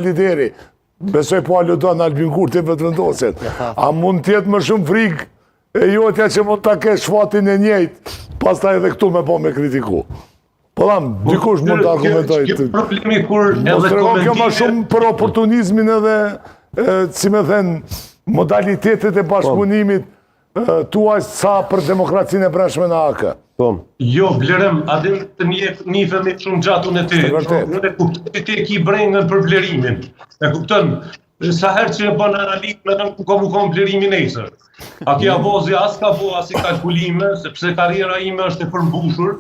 lideri, besoj po aludon Albin Kurti vetë vendoset. A mund tjetë më shumë frikë e jotja që mund të kesh shfatin e njëjtë, pas ta edhe këtu me po me kritiku. Po dam, dikush mund të argumentoj të... Problemi kur edhe komentime... Kjo ma shumë për oportunizmin edhe, si me thënë, modalitetet e bashkëpunimit tuaj sa për demokracinë e brendshme në AK. Jo, Blerem, adem të njëfemi shumë gjatun e ty. Në e kuptën të ki brengën për blerimin. E kuptën, sa herë që e bën analizë, në nëmë kom blerimin e isër. A kja vozi as ka bo, as i kalkulime, sepse karriera ime është e përmbushur,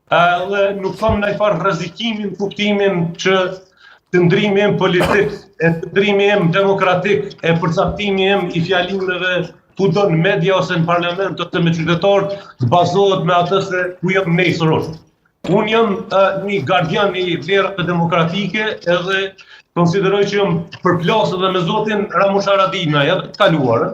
dhe nuk kom në i farë rrezikimin, kuptimin që të ndrimi politik, e të ndrimi demokratik, e përcaktimi i fjalimeve ku do në media ose në parlament ose me qytetarë të bazohet me atë se ku jam nesër është. Unë jam një gardian i vlerave demokratike edhe konsideroj që jam përplasë dhe me zotin Ramush Haradinaj edhe të kaluarë,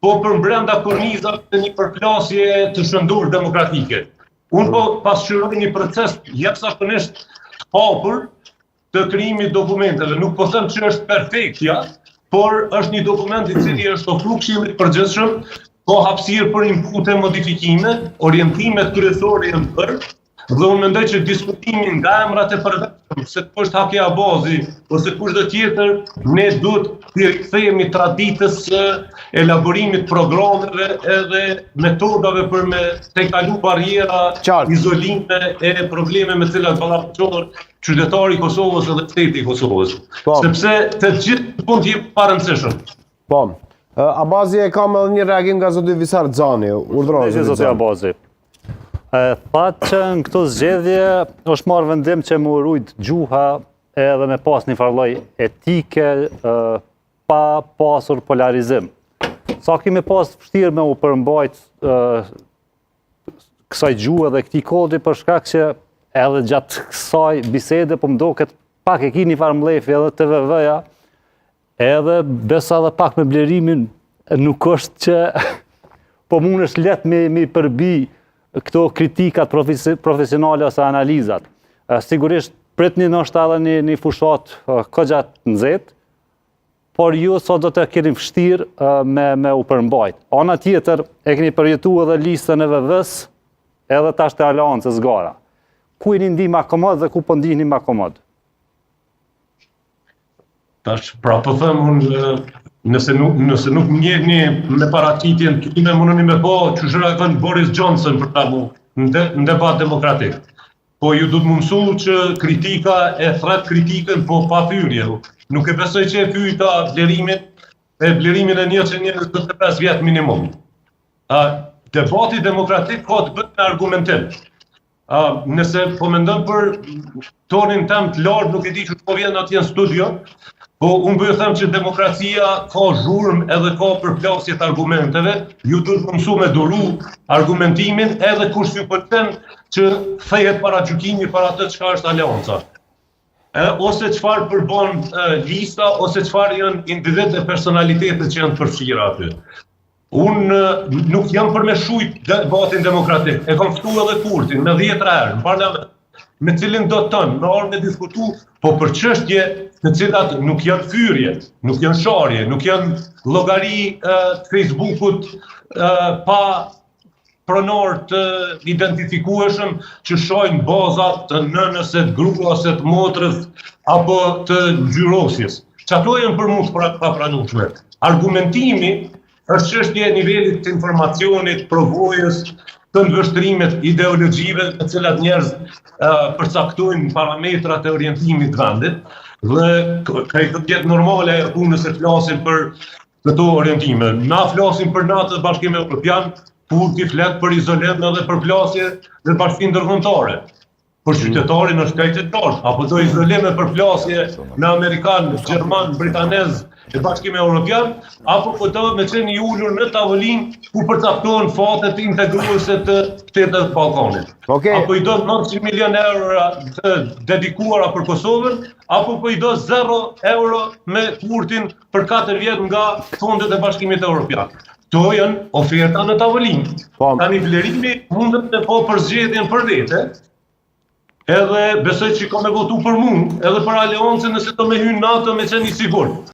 po për brenda kornizat të një përplasje të shëndur demokratike. Unë po pasqyroj një proces jashtëzakonisht të hapur të krijimit dokumenteve. Nuk po them që është perfektja, por është një dokument i cili është ofruar Këshillit Përgjithshëm, ka hapësirë për inpute, modifikime, orientimet kryesore janë bërë, dhe unë mendoj që diskutimin nga emrat e përvetshëm, se kush është Haki Abazi ose kushdo tjetër, ne duhet të rikthehemi traditës së elaborimit programeve edhe metodave për me tejkalu barriera, izolime e probleme me cilat ballafaqohen qytetari i Kosovës edhe shteti i Kosovës. Sepse të gjithë mund të jetë parëndësishëm. Po. Abazi e kam edhe një reagim nga zoti Visar Xhani. Urdhëroni zoti Abazi. Thatë që në këto zgjedhje është marrë vendim që më rujt gjuha edhe me pas një farloj etike pa pasur polarizim. Sa kemi pas vështirë me u përmbajt kësaj gjuhë dhe këtij kodi për shkak që edhe gjatë kësaj bisede po më duket pak e ki një farë mlefi edhe TVV-ja, edhe besa dhe pak me blerimin nuk është që po mund është let me përbi këto kritikat profesionale ose analizat. Sigurisht pritni nështë edhe një fushat këgjat nxehtë, por ju sot do të keni vështirë me u përmbajt. Ana tjetër e keni përjetu edhe listën e VV-s edhe tash të Aleancës gara. Ku jeni ndihmë më komod dhe ku po ndihni më komod? Tash, pra po them unë, nëse nuk njehni me paraqitjen time, mundeni me po çu reagon Boris Johnson për tamu në debat demokratik. Po ju du të më mësu që kritika e thret kritikën po pa pyrje. Nuk e besoj që e pyeta blerimin e 125 vjet minimum. Debati demokratik ka të bëjë me argumentim. Nëse po mendon për tonin tem të lartë, nuk e di që po vjen atje në studio, po unë bëjë them që demokracia ka zhurmë edhe ka përplasje të argumenteve, ju duhet të mësu me duru argumentimin edhe kush ju pëlqen që thehet para gjykimit para atë çka është Aleanca. Ose çfarë përbën lista, ose çfarë janë individ e personalitetet që janë përfshira aty. Unë nuk jam për me shujt debatin demokratik, e kam ftu edhe Kurtin me 10 herë në parlament, me cilin do të tënë, me orë me diskutu, po për çështje të cilat nuk janë fyrje, nuk janë sharje, nuk janë llogari të Facebookut pa pronor të identifikueshëm që shojnë bazat të nënës, të gruas, të motrës apo të ngjyrosjes. Çato janë për mua pa pranueshme. Argumentimi është çështje e nivelit të informacionit, provojës, të ndvështrimet ideologjive të cilat njerëz përcaktojnë parametrat e orientimit të vendit dhe ka të jetë normale e punës e flasin për këto orientime. Na flasim për NATO dhe Bashkimin Evropian, Kurti flet për izolim edhe për plasje dhe bashkinë ndërkombëtare. Për qytetarin është kaq të lartë, apo do izolim e përplasje në amerikan, gjerman, britanez e Bashkimi Evropian, apo po do me qenë i ulur në tavolinë ku përcaktohen fatet integruese të shtetit të Ballkanit. Apo i do 900 milion euro të dedikuara për Kosovën, apo po i do 0 euro me Kurtin për 4 vjet nga fondet e Bashkimit Evropian. Këto janë oferta në tavolinë. Tani vlerimi mundet të po për zgjedhjen për vete, edhe besoj që ka me votu për mua, edhe për Aleoncën nëse të me hynë NATO me qenë i sigurt.